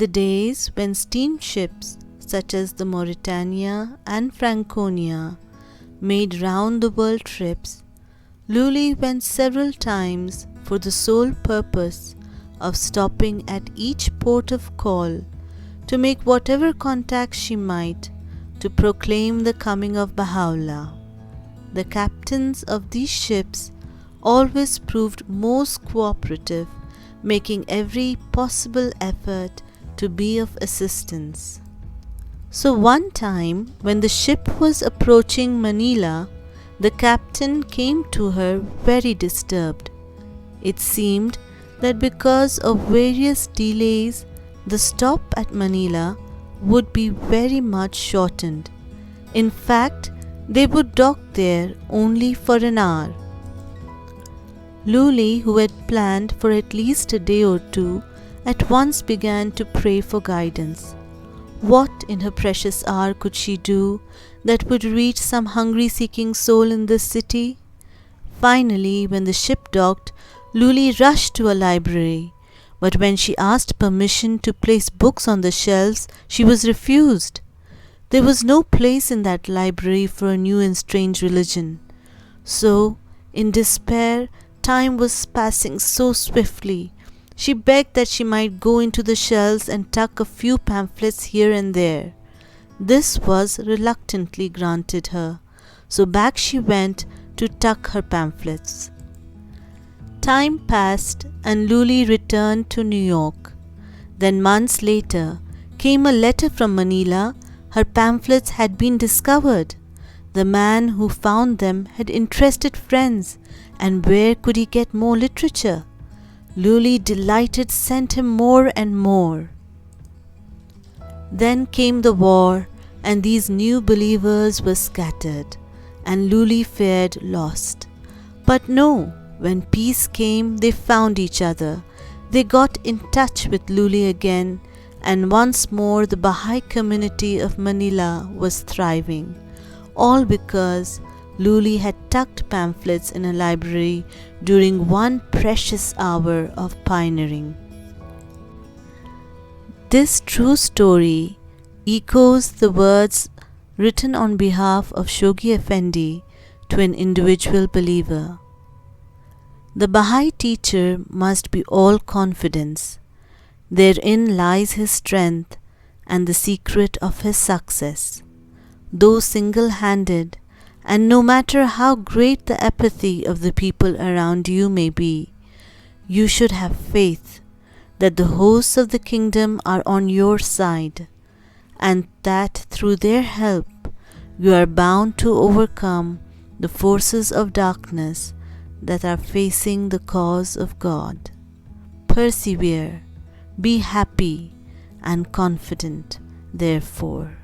the days when steamships such as the Mauretania and Franconia made round-the-world trips, Lulie went several times for the sole purpose of stopping at each port of call to make whatever contacts she might to proclaim the coming of Baha'u'llah. The captains of these ships always proved most cooperative, making every possible effort to be of assistance. So one time, when the ship was approaching Manila, the captain came to her very disturbed. It seemed that because of various delays, the stop at Manila would be very much shortened. In fact, they would dock there only for an hour. Lulie, who had planned for at least a day or two, at once began to pray for guidance. What in her precious hour could she do that would reach some hungry-seeking soul in this city? Finally, when the ship docked, Lulie rushed to a library, but when she asked permission to place books on the shelves, she was refused. There was no place in that library for a new and strange religion. So, in despair, time was passing so swiftly. She begged that she might go into the shelves and tuck a few pamphlets here and there. This was reluctantly granted her, so back she went to tuck her pamphlets. Time passed and Lulie returned to New York. Then months later came a letter from Manila. Her pamphlets had been discovered. The man who found them had interested friends, and where could he get more literature? Lulie, delighted, sent him more and more. Then came the war, and these new believers were scattered, and Lulie feared lost. But no, when peace came, they found each other. They got in touch with Lulie again, and once more the Baha'i community of Manila was thriving, all because Lulie had tucked pamphlets in a library during one precious hour of pioneering. This true story echoes the words written on behalf of Shoghi Effendi to an individual believer. The Baha'i teacher must be all confidence. Therein lies his strength and the secret of his success. Though single-handed, and no matter how great the apathy of the people around you may be, you should have faith that the hosts of the kingdom are on your side, and that through their help you are bound to overcome the forces of darkness that are facing the cause of God. Persevere, be happy and confident, therefore.